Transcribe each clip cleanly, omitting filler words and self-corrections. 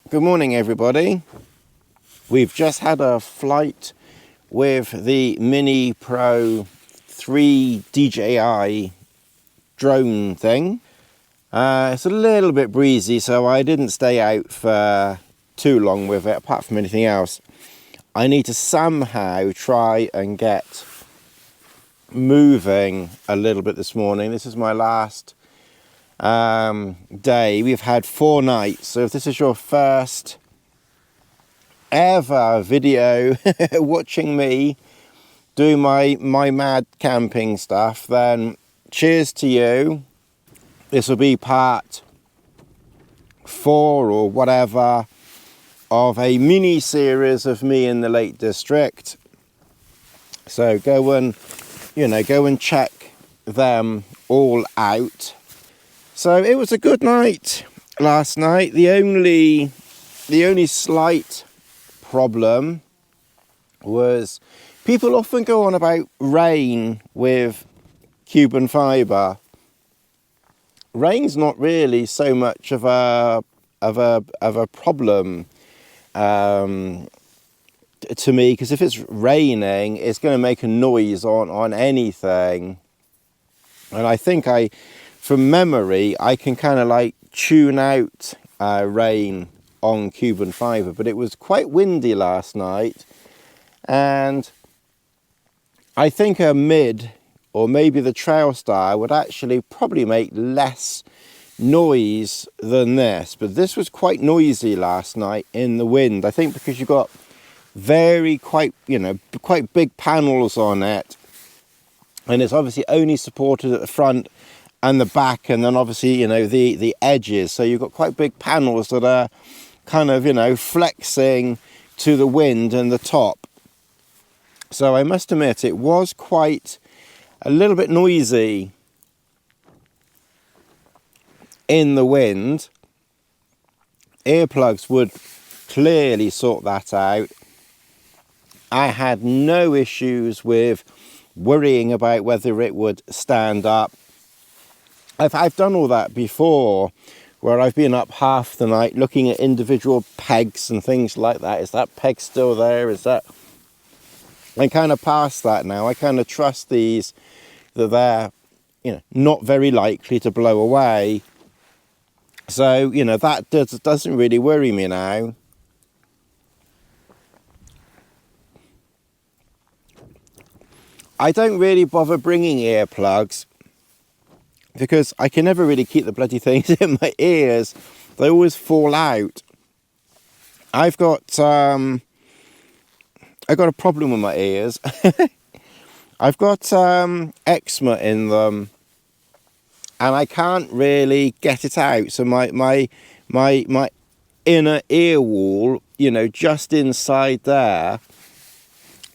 Good morning, everybody. We've just had a flight with the Mini Pro 3 DJI drone thing. It's a little bit breezy, so I didn't stay out for too long with it, apart from anything else. I need to somehow try and get moving a little bit this morning. This is my last day. We've had 4 nights, so if this is your first ever video watching me do my mad camping stuff, then cheers to you. This will be part 4 or whatever of a mini series of me in the Lake District, so go and check them all out. So it was a good night last night. The only slight problem was people often go on about rain with Cuben fibre. Rain's not really so much of a problem to me, because if it's raining, it's going to make a noise on anything, and I think from memory, I can kind of like tune out rain on Cuben fibre, but it was quite windy last night, and I think a mid or maybe the Trailstar would actually probably make less noise than this, but this was quite noisy last night in the wind. I think because you've got quite big panels on it, and it's obviously only supported at the front and the back, and then obviously the edges, so you've got quite big panels that are kind of flexing to the wind and the top. So I must admit it was quite a little bit noisy in the wind. Earplugs would clearly sort that out. I had no issues with worrying about whether it would stand up. I've done all that before, where I've been up half the night looking at individual pegs and things like that. Is that peg still there? I'm kind of past that now. I kind of trust these, that they're not very likely to blow away. So that doesn't really worry me now. I don't really bother bringing earplugs because I can never really keep the bloody things in my ears. They always fall out. I've got a problem with my ears. I've got eczema in them, and I can't really get it out. So my inner ear wall, just inside there,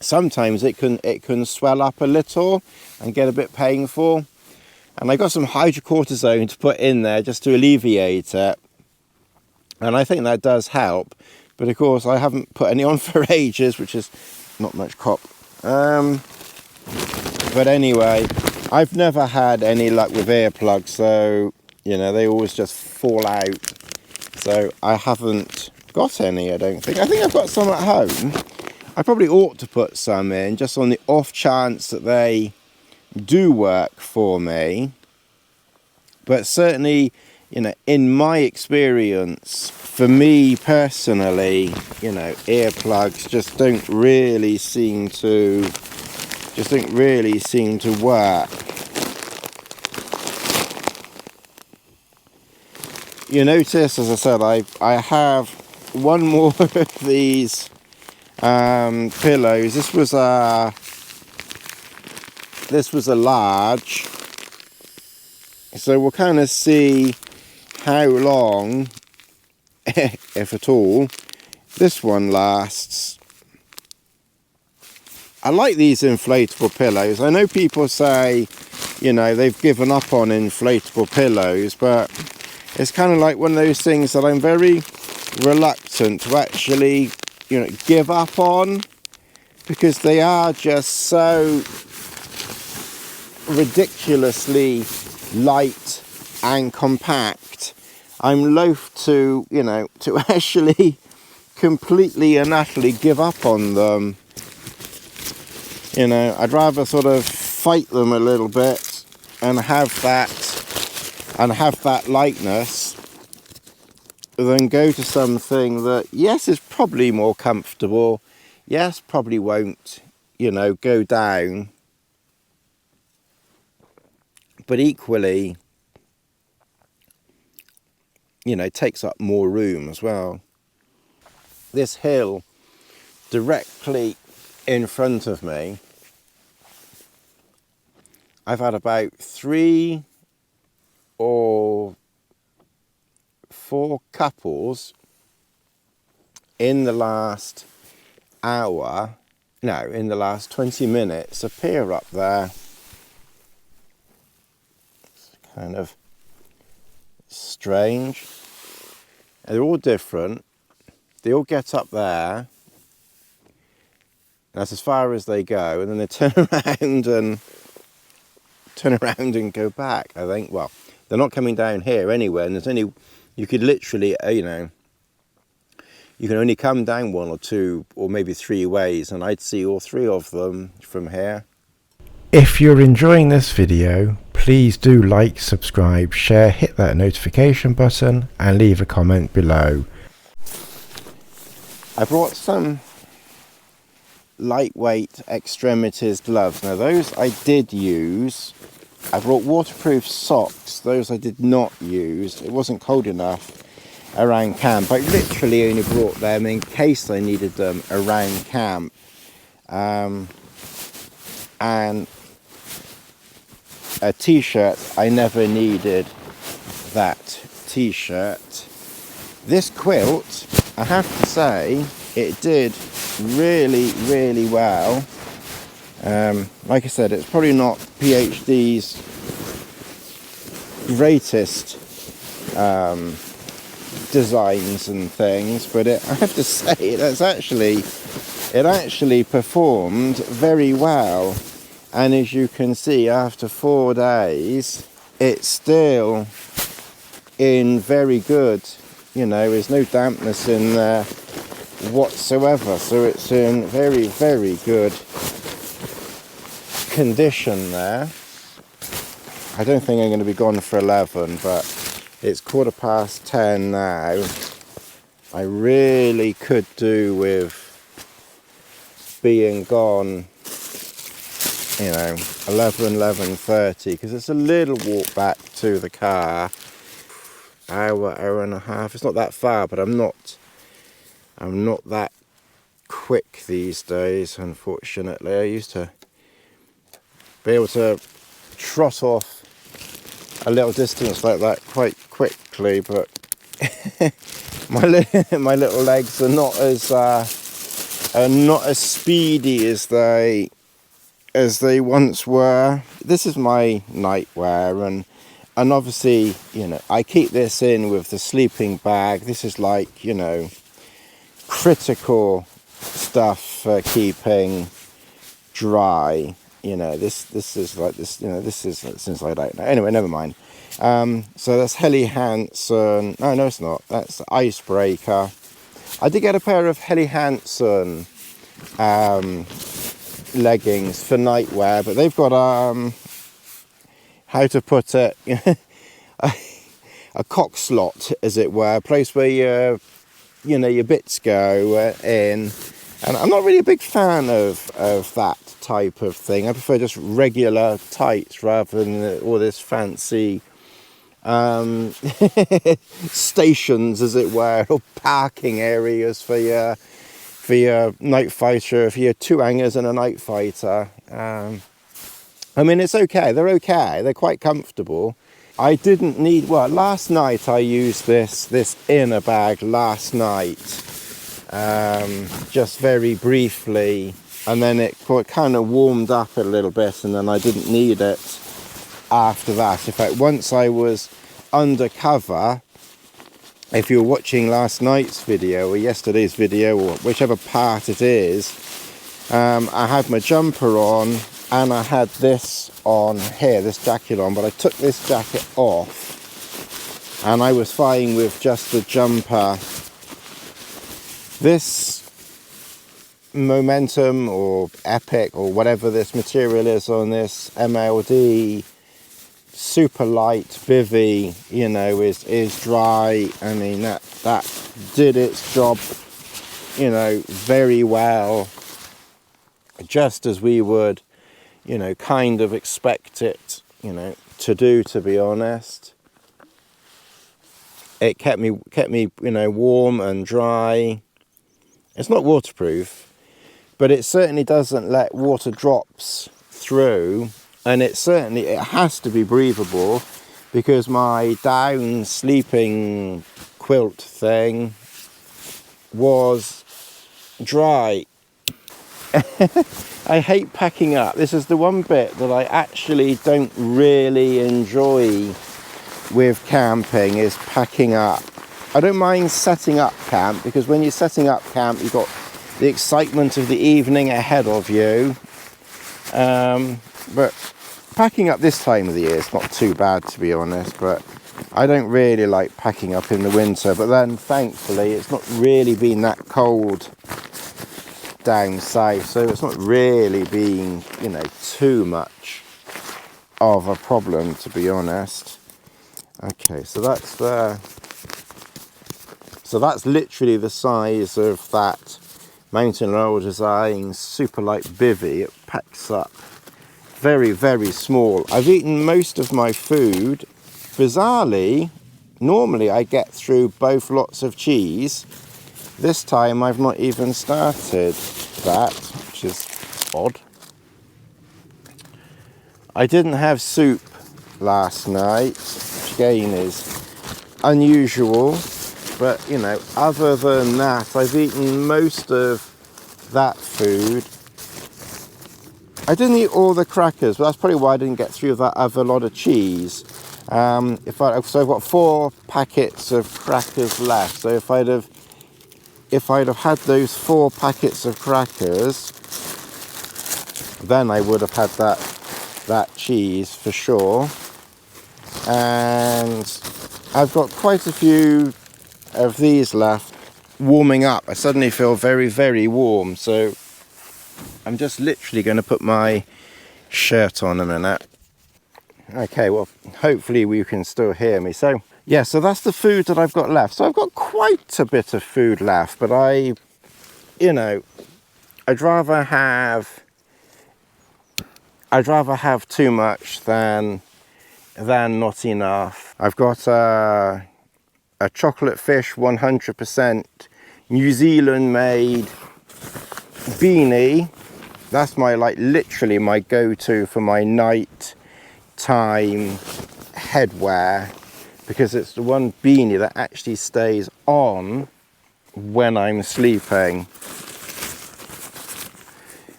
sometimes it can swell up a little and get a bit painful. And I got some hydrocortisone to put in there just to alleviate it, and I think that does help. But of course I haven't put any on for ages, which is not much cop. But anyway, I've never had any luck with earplugs, so they always just fall out. So I haven't got any, I don't think. I think I've got some at home. I probably ought to put some in, just on the off chance that they do work for me. But certainly, in my experience, for me personally, earplugs just don't really seem to work. You notice, as I said, I have one more of these pillows. This was a large, so we'll kind of see how long, if at all, this one lasts. I like these inflatable pillows. I know people say, they've given up on inflatable pillows, but it's kind of like one of those things that I'm very reluctant to actually, give up on, because they are just so ridiculously light and compact I'm loath to, you know, to actually completely and utterly give up on them. You know, I'd rather sort of fight them a little bit and have that lightness than go to something that, yes, is probably more comfortable, yes, probably won't, you know, go down, but equally, you know, takes up more room as well. This hill directly in front of me, I've had about 3 or 4 couples in the last hour, no, in the last 20 minutes appear up there. It's kind of strange. They're all different. They all get up there. That's as far as they go, and then they turn around and go back. I think. Well, they're not coming down here anyway, and there's only, you could literally, you know, you can only come down 1 or 2 or maybe 3 ways, and I'd see all 3 of them from here. If you're enjoying this video, please do like, subscribe, share, hit that notification button, and leave a comment below. I brought some lightweight extremities gloves. Now those I did use. I brought waterproof socks. Those I did not use. It wasn't cold enough around camp. I literally only brought them in case I needed them around camp. And a t-shirt, I never needed that t-shirt. This quilt, I have to say, it did really, really well. Like I said, it's probably not PhD's greatest designs and things, but I have to say it actually performed very well. And as you can see, after 4 days, it's still in very good, you know, there's no dampness in there whatsoever, so it's in very, very good condition there. I don't think I'm going to be gone for 11, but it's 10:15 now. I really could do with being gone, you know, 11:30, because it's a little walk back to the car. Hour and a half. It's not that far, but I'm not that quick these days, unfortunately. I used to be able to trot off a little distance like that quite quickly, but my little legs are not as speedy as they once were. This is my nightwear, and obviously, you know, I keep this in with the sleeping bag. This is like, you know, critical stuff for keeping dry. You know, this is like this. You know, this is, since I don't know. Anyway, never mind. So that's Helly Hansen. No, it's not. That's Icebreaker. I did get a pair of Helly Hansen leggings for nightwear, but they've got how to put it, a cock slot, as it were, a place where your bits go in. And I'm not really a big fan of that type of thing. I prefer just regular tights rather than all this fancy stations, as it were, or parking areas for your night fighter, for your 2 hangers and a night fighter. I mean, it's okay. They're okay. They're quite comfortable. I didn't need, well, last night I used this inner bag last night, just very briefly, and then it kind of warmed up a little bit, and then I didn't need it after that. In fact, once I was undercover, if you were watching last night's video or yesterday's video or whichever part it is, I had my jumper on and I had this on here, this jacket on, but I took this jacket off and I was fine with just the jumper. This Momentum or Epic or whatever this material is on this MLD super light bivvy, you know, is dry. I mean, that did its job, you know, very well, just as we would, you know, kind of expect it, you know, to do, to be honest. It kept me, you know, warm and dry. It's not waterproof, but it certainly doesn't let water drops through, and it has to be breathable, because my down sleeping quilt thing was dry. I hate packing up. This is the one bit that I actually don't really enjoy with camping, is packing up. I don't mind setting up camp, because when you're setting up camp, you've got the excitement of the evening ahead of you. But packing up this time of the year is not too bad, to be honest, but I don't really like packing up in the winter. But then thankfully it's not really been that cold down south, so it's not really been, you know, too much of a problem, to be honest. Okay, so that's literally the size of that Mountain Laurel Design super light bivvy. It packs up very, very small. I've eaten most of my food. Bizarrely, normally I get through both lots of cheese. This time I've not even started that, which is odd. I didn't have soup last night, which again is unusual. But, you know, other than that, I've eaten most of that food. I didn't eat all the crackers, but that's probably why I didn't get through that other lot of cheese. So I've got 4 packets of crackers left. So if I'd have had those 4 packets of crackers, then I would have had that cheese for sure. And I've got quite a few of these left warming up. I suddenly feel very, very warm, so I'm just literally going to put my shirt on a minute. Okay, well, hopefully you can still hear me. So yeah, so that's the food that I've got left. So I've got quite a bit of food left, but I'd rather have too much than not enough. I've got a chocolate fish 100% New Zealand made beanie. That's my, like, literally my go-to for my night time headwear, because it's the one beanie that actually stays on when I'm sleeping.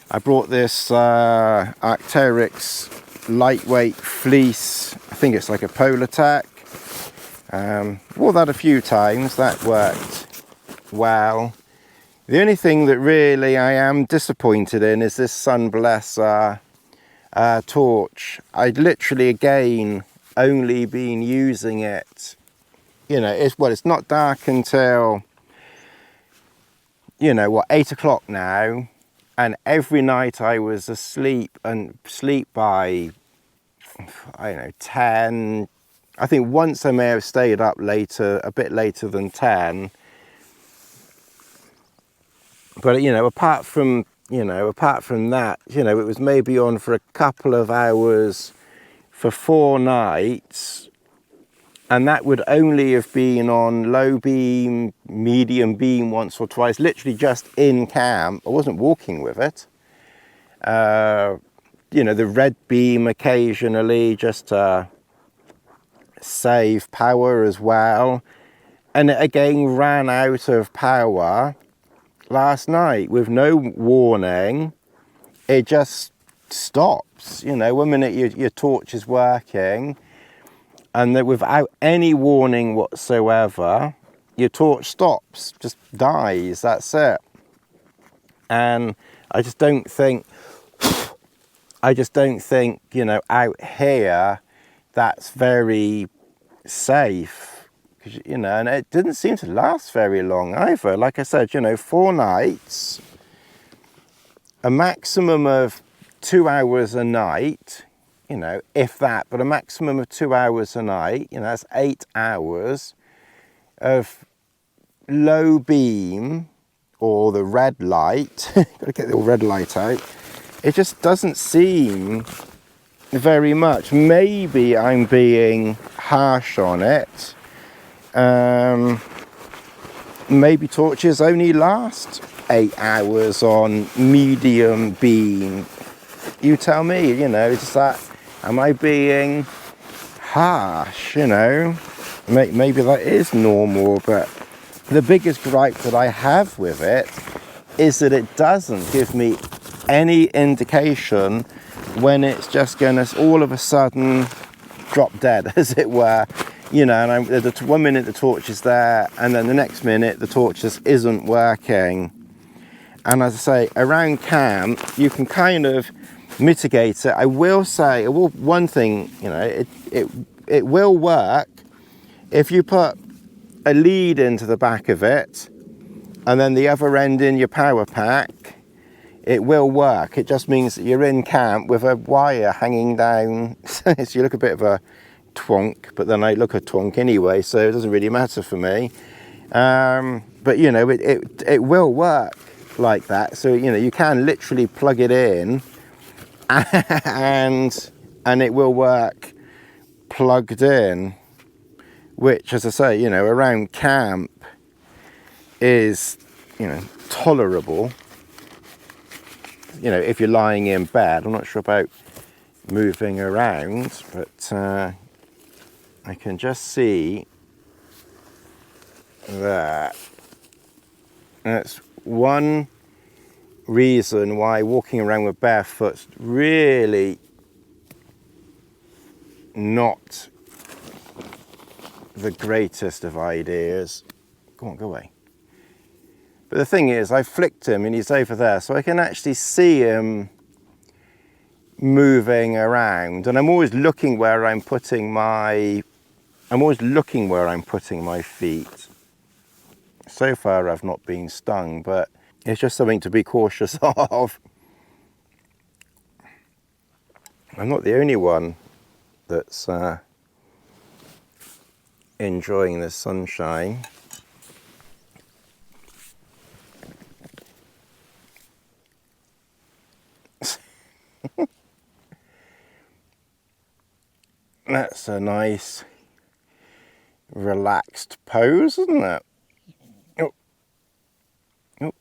I brought this Arc'teryx lightweight fleece. I think it's like a Polartec. Wore that a few times. That worked well. The only thing that really I am disappointed in is this Sunbless torch. I'd literally, again, only been using it, you know, it's not dark until, you know, 8 o'clock now, and every night I was asleep, and sleep by, I don't know, 10. I think once I may have stayed up later, a bit later than 10. But, you know, apart from that, you know, it was maybe on for a couple of hours for 4 nights. And that would only have been on low beam, medium beam once or twice, literally just in camp. I wasn't walking with it. You know, the red beam occasionally, just to save power as well. And it again ran out of power last night with no warning. It just stops, you know, 1 minute your torch is working, and then without any warning whatsoever, your torch stops, just dies, that's it. And I just don't think, you know, out here that's very safe. because, you know, and it didn't seem to last very long either. Like I said, you know, 4 nights, a maximum of 2 hours a night, you know, if that, but a maximum of 2 hours a night, you know, that's 8 hours of low beam, or the red light. Gotta get the red light out. It just doesn't seem very much. Maybe I'm being harsh on it. Maybe torches only last 8 hours on medium beam. You tell me, you know, is that, am I being harsh, you know? Maybe that is normal, but the biggest gripe that I have with it is that it doesn't give me any indication when it's just going to all of a sudden drop dead, as it were. You know, and the 1 minute the torch is there, and then the next minute the torch just isn't working. And as I say, around camp, you can kind of mitigate it. I will say, one thing, you know, it will work if you put a lead into the back of it, and then the other end in your power pack. It will work. It just means that you're in camp with a wire hanging down. So you look a bit of a twonk, but then I look a twonk anyway, so it doesn't really matter for me. But you know, it will work like that. So you know, you can literally plug it in, and it will work plugged in. Which, as I say, you know, around camp is, you know, tolerable. You know, if you're lying in bed. I'm not sure about moving around, but I can just see that. That's one reason why walking around with barefoot's really not the greatest of ideas. Go on, go away. But the thing is, I flicked him and he's over there, so I can actually see him moving around. And I'm always looking where I'm putting my feet. So far I've not been stung, but it's just something to be cautious of. I'm not the only one that's enjoying the sunshine. That's a nice relaxed pose, isn't it? Oh. Oh.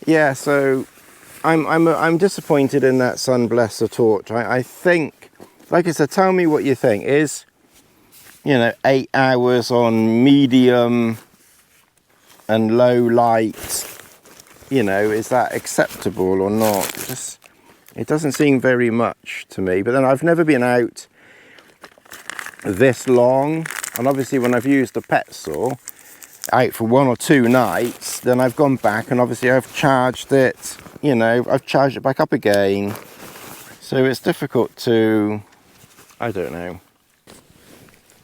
Yeah, so I'm disappointed in that Sunblesser torch. I think, like I said, tell me what you think. Is, you know, 8 hours on medium and low light, you know, is that acceptable or not? It doesn't seem very much to me. But then I've never been out this long, and obviously when I've used the Petzl out for 1 or 2 nights, then I've gone back and obviously I've charged it, you know, I've charged it back up again. So it's difficult to, I don't know.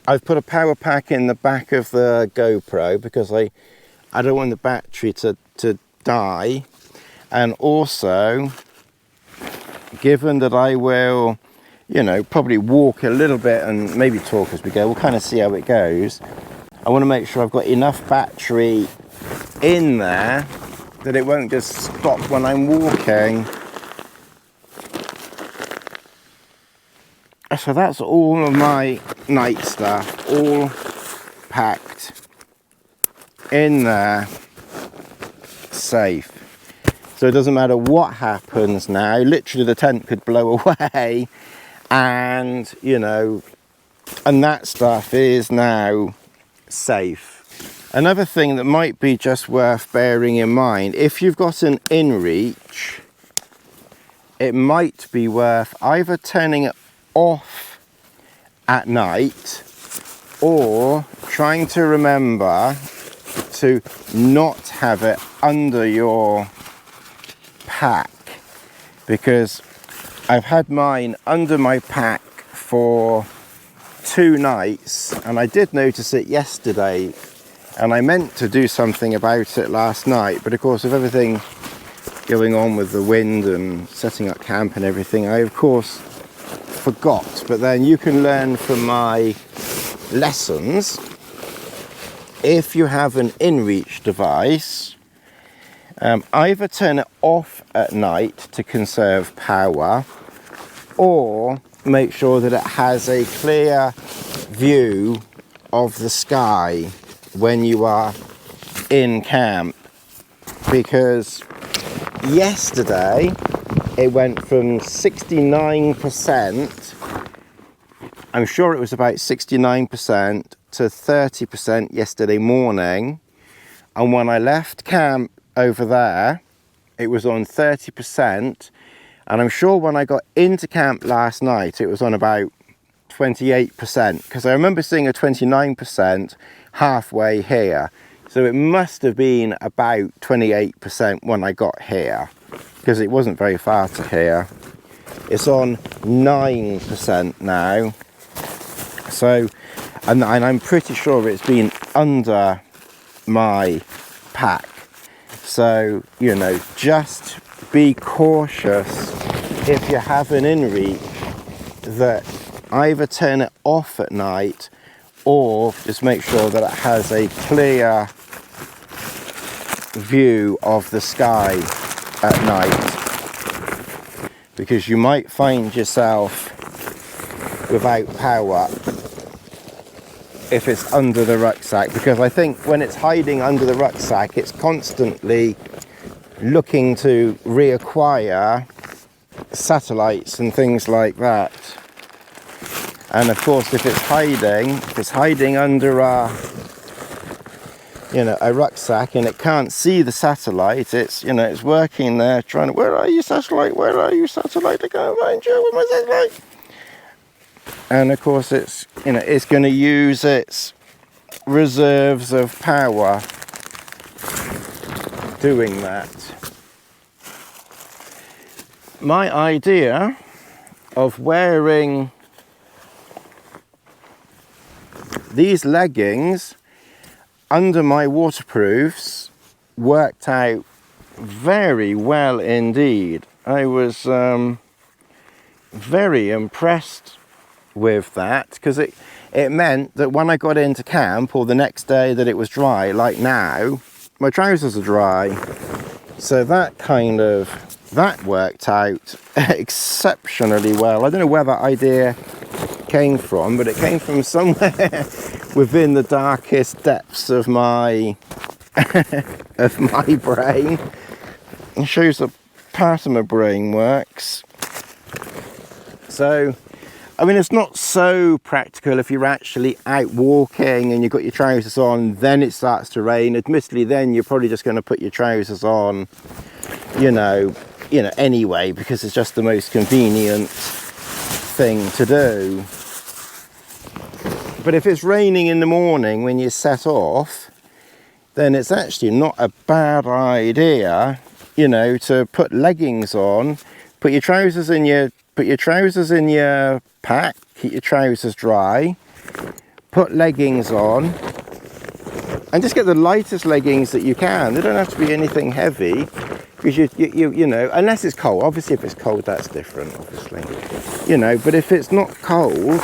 I've put a power pack in the back of the GoPro because I don't want the battery to die. And also, given that I will, you know, probably walk a little bit and maybe talk as we go, we'll kind of see how it goes. I want to make sure I've got enough battery in there that it won't just stop when I'm walking. So that's all of my night stuff, all packed in there, safe. So it doesn't matter what happens now, literally the tent could blow away, and you know, and that stuff is now safe. Another thing that might be just worth bearing in mind, if you've got an InReach, it might be worth either turning it off at night or trying to remember to not have it under your pack, because I've had mine under my pack for 2 nights, and I did notice it yesterday, and I meant to do something about it last night, but of course with everything going on with the wind and setting up camp and everything, I of course forgot. But then you can learn from my lessons. If you have an InReach device, either turn it off at night to conserve power, or make sure that it has a clear view of the sky when you are in camp. Because yesterday it went from 69%, I'm sure it was about 69%, to 30% yesterday morning, and when I left camp over there it was on 30%, and I'm sure when I got into camp last night it was on about 28%, because I remember seeing a 29% halfway here, so it must have been about 28% when I got here, because it wasn't very far to here. It's on 9% now, so and I'm pretty sure it's been under my pack. So, you know, just be cautious if you have an InReach, that either turn it off at night or just make sure that it has a clear view of the sky at night, because you might find yourself without power if it's under the rucksack, because I think when it's hiding under the rucksack it's constantly looking to reacquire satellites and things like that. And of course if it's hiding under a rucksack and it can't see the satellite, it's it's working there trying to, where are you satellite, I can't find you with my satellite. And of course it's it's going to use its reserves of power doing that. My idea of wearing these leggings under my waterproofs worked out very well indeed. I was very impressed with that, because it meant that when I got into camp, or the next day that it was dry, like now, my trousers are dry. So that worked out exceptionally well. I don't know where that idea came from, but it came from somewhere within the darkest depths of my brain. It shows that part of my brain works. So I mean, it's not so practical if you're actually out walking and you've got your trousers on, then it starts to rain. Admittedly, then you're probably just going to put your trousers on, anyway, because it's just the most convenient thing to do. But if it's raining in the morning when you set off, then it's actually not a bad idea, to put leggings on, put your trousers in your pack, keep your trousers dry, put leggings on, and just get the lightest leggings that you can. They don't have to be anything heavy, because you unless it's cold. Obviously if it's cold that's different, obviously, but if it's not cold,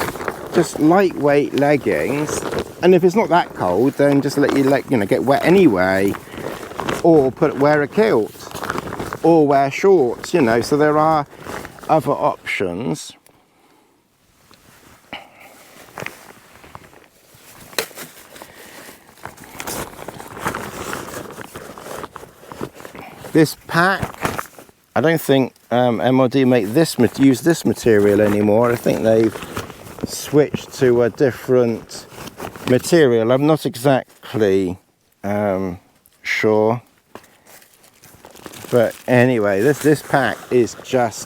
just lightweight leggings. And if it's not that cold, then just let your leg get wet anyway, or wear a kilt, or wear shorts, so there are other options. This pack, I don't think MOD use this material anymore. I think they've switched to a different material. I'm not exactly sure, but anyway, this pack is just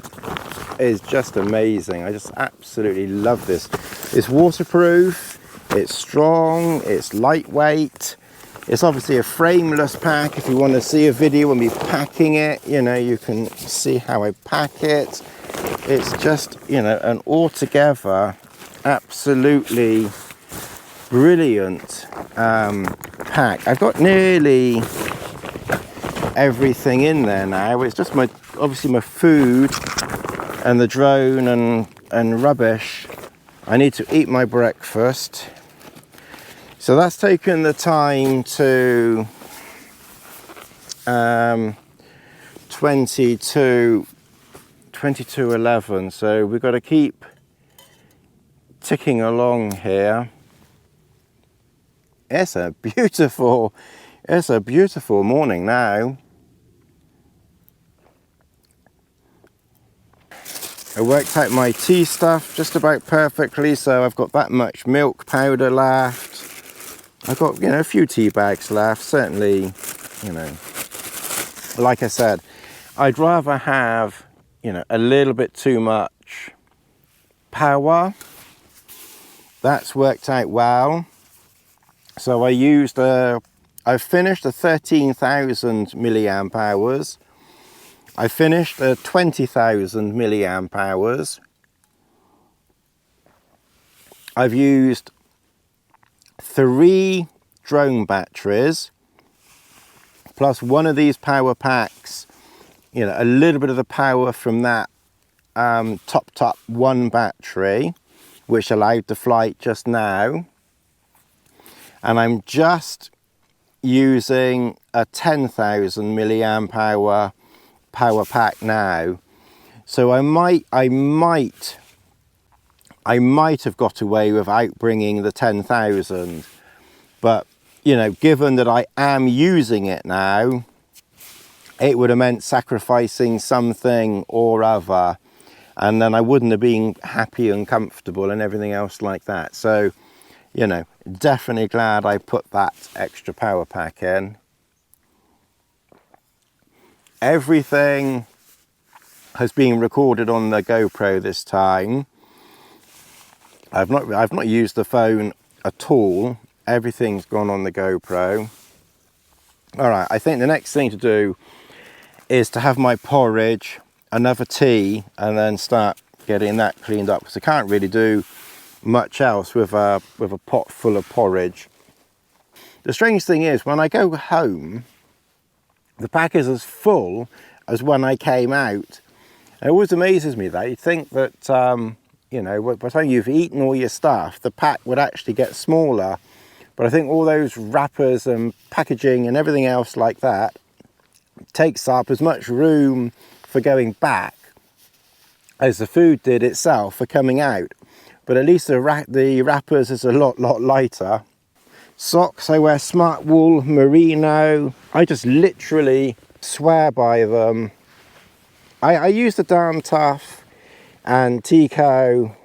amazing. I just absolutely love this. It's waterproof, it's strong, it's lightweight. It's obviously a frameless pack. If you want to see a video of me packing it, you can see how I pack it. It's just, an altogether absolutely brilliant pack. I've got nearly everything in there now. It's just obviously my food and the drone and rubbish. I need to eat my breakfast. So that's taken the time to 22:11. So we've got to keep ticking along here. It's a beautiful morning now. I worked out my tea stuff just about perfectly, so I've got that much milk powder left. I've got, a few tea bags left. Certainly, like I said, I'd rather have, a little bit too much power. That's worked out well. So I finished a 13,000 milliamp hours. I finished a 20,000 milliamp hours. I've used 3 drone batteries, plus one of these power packs, a little bit of the power from that top one battery, which allowed the flight just now. And I'm just using a 10,000 milliamp hour power pack now. So I might have got away without bringing the 10,000, but given that I am using it now, it would have meant sacrificing something or other, and then I wouldn't have been happy and comfortable and everything else like that. So definitely glad I put that extra power pack in. Everything has been recorded on the GoPro this time. I've not used the phone at all. Everything's gone on the GoPro. All right, I think the next thing to do is to have my porridge, another tea, and then start getting that cleaned up, because I can't really do much else with a pot full of porridge. The strange thing is, when I go home, the pack is as full as when I came out. It always amazes me that you'd think that by the time you've eaten all your stuff, the pack would actually get smaller. But I think all those wrappers and packaging and everything else like that takes up as much room for going back as the food did itself for coming out. But at least the wrappers is a lot lighter. Socks, I wear Smart Wool Merino. I just literally swear by them. I use the Darn Tough and Tico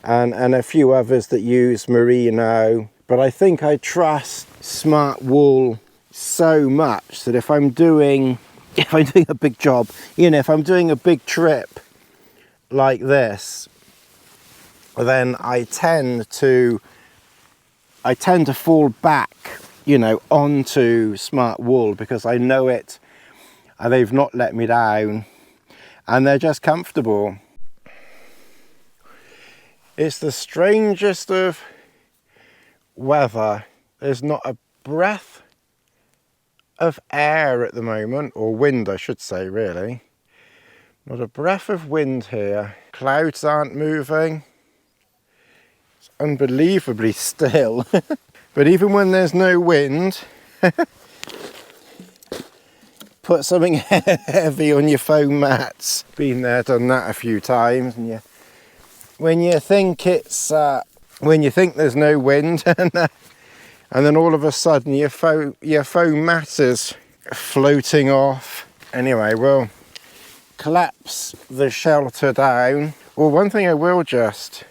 and a few others that use merino, but I think I trust Smart Wool so much that if I'm doing a big job, if I'm doing a big trip like this, then I tend to fall back, onto Smart Wool, because I know it, and they've not let me down, and they're just comfortable. It's the strangest of weather. There's not a breath of air at the moment, or wind I should say, really. Not a breath of wind here. Clouds aren't moving. It's unbelievably still. But even when there's no wind, put something heavy on your foam mats. Been there, done that a few times, and when you think there's no wind, and then all of a sudden your foam mat is floating off. Anyway, we'll collapse the shelter down. Well, one thing I will just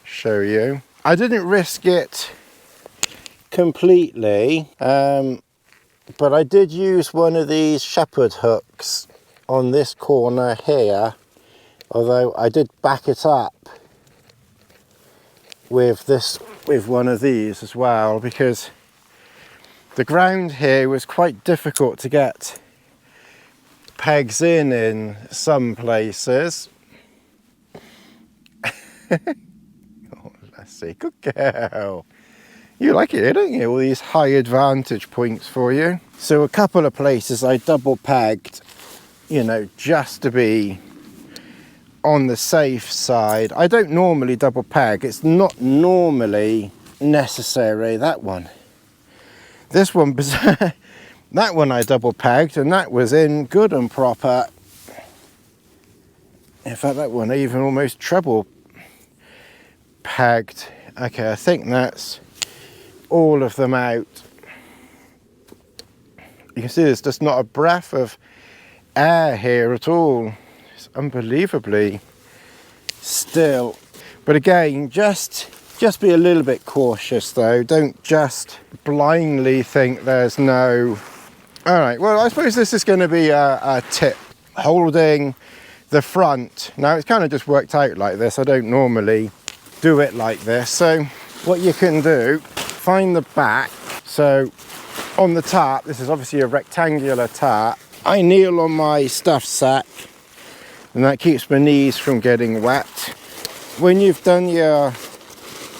show you, I didn't risk it completely, but I did use one of these shepherd hooks on this corner here, although I did back it up with one of these as well, because the ground here was quite difficult to get pegs in some places. Oh, lassie. Good girl. You like it here, don't you? All these high advantage points for you. So a couple of places I double pegged, you know, just to be on the safe side. I don't normally double peg. It's not normally necessary. That one. This one, that one I double pegged, and that was in good and proper. In fact, that one I even almost treble pegged. Okay, I think that's all of them out. You can see there's just not a breath of air here at all. It's unbelievably still. But again, just be a little bit cautious though. Don't just blindly think there's no... All right, well, I suppose this is going to be a tip. Holding the front. Now, it's kind of just worked out like this. I don't normally do it like this. So what you can do, find the back. So on the tarp, this is obviously a rectangular tarp. I kneel on my stuff sack, and that keeps my knees from getting wet. When you've done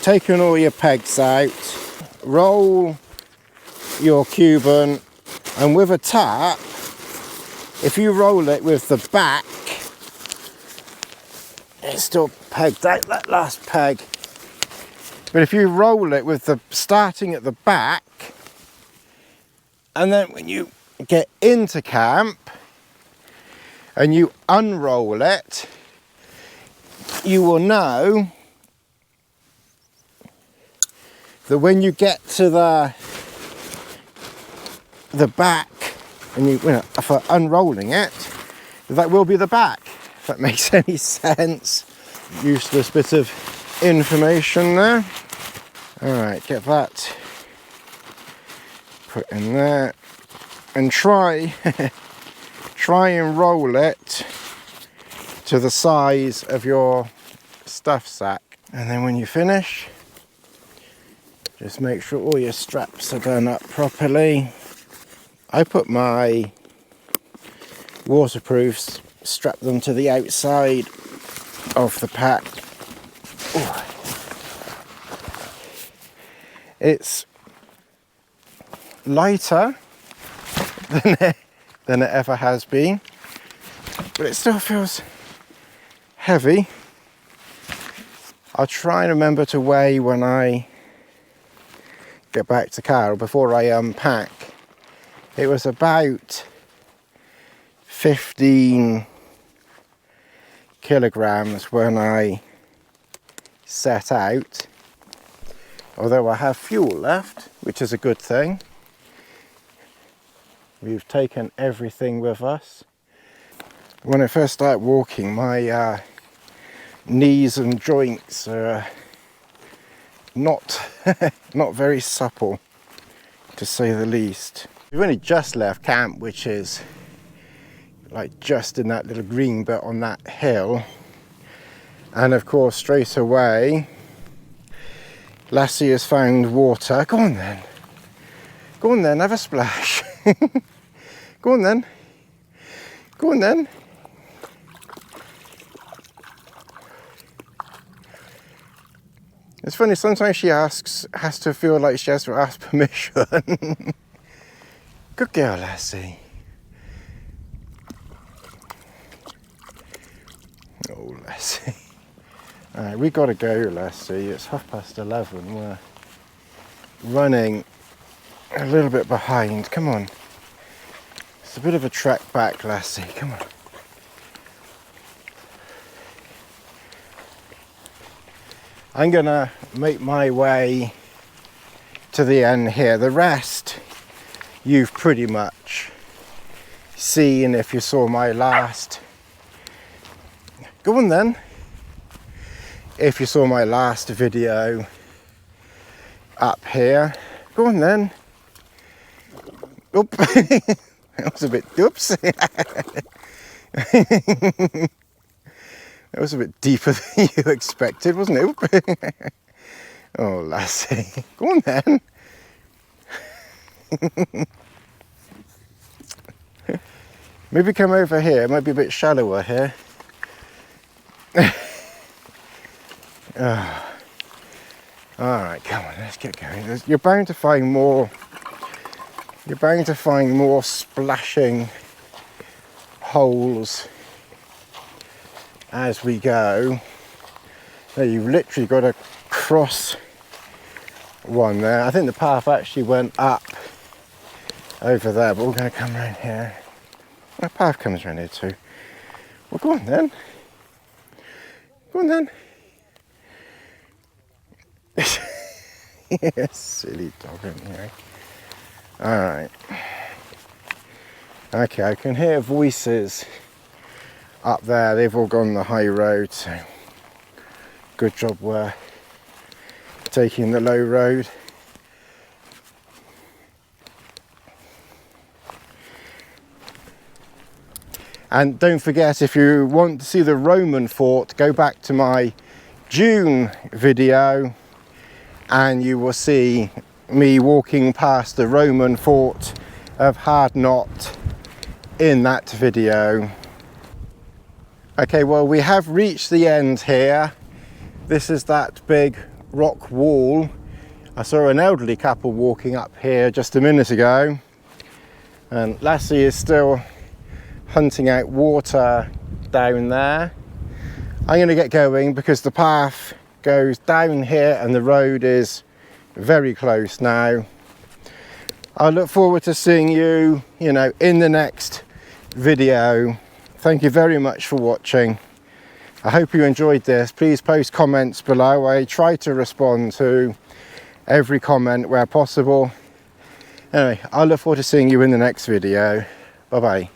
taken all your pegs out, roll your Cuban, and with a tarp, if you roll it with the back, it's still pegged out, that last peg. But if you roll it with the starting at the back, and then when you get into camp and you unroll it, you will know that when you get to the back, and you know, for unrolling it, that will be the back. If that makes any sense. Useless bit of information there. All right, get that put in there, and try and roll it to the size of your stuff sack. And then when you finish, just make sure all your straps are done up properly. I put my waterproofs, strap them to the outside of the pack. Ooh. It's lighter than it ever has been, but it still feels heavy. I'll try and remember to weigh when I get back to car, before I unpack. It was about 15 kilograms when I set out, although I have fuel left, which is a good thing. We've taken everything with us. When I first start walking, my knees and joints are not very supple, to say the least. We've only just left camp, which is like just in that little green bit on that hill, and of course straight away Lassie has found water. Go on then, have a splash. Go on then. It's funny, sometimes she has to feel like she has to ask permission. Good girl, Lassie. Oh, Lassie. Alright, we gotta go, Lassie. It's 11:30. We're running a little bit behind. Come on. It's a bit of a trek back, Lassie. Come on. I'm gonna make my way to the end here. The rest you've pretty much seen if you saw my last. Go on then. If you saw my last video up here. Go on then. Oop. That was a bit, oops. That was a bit deeper than you expected, wasn't it? Oh, Lassie. Go on then. Maybe come over here. It might be a bit shallower here. All right, come on, let's get going. You're bound to find more. You're bound to find more splashing holes as we go. So you've literally got to cross one there. I think the path actually went up over there, but we're going to come around here. The path comes around here too. Well, go on then. Go on then. Yeah, silly dog, anyway. Alright. Okay, I can hear voices up there. They've all gone the high road, so good job we're taking the low road. And don't forget, if you want to see the Roman fort, go back to my June video and you will see me walking past the Roman fort of Hardknott in that video. Okay, well, we have reached the end here. This is that big rock wall. I saw an elderly couple walking up here just a minute ago, and Lassie is still hunting out water down there. I'm going to get going because the path goes down here and the road is very close now. I look forward to seeing you, in the next video. Thank you very much for watching. I hope you enjoyed this. Please post comments below. I try to respond to every comment where possible. Anyway, I look forward to seeing you in the next video. Bye bye.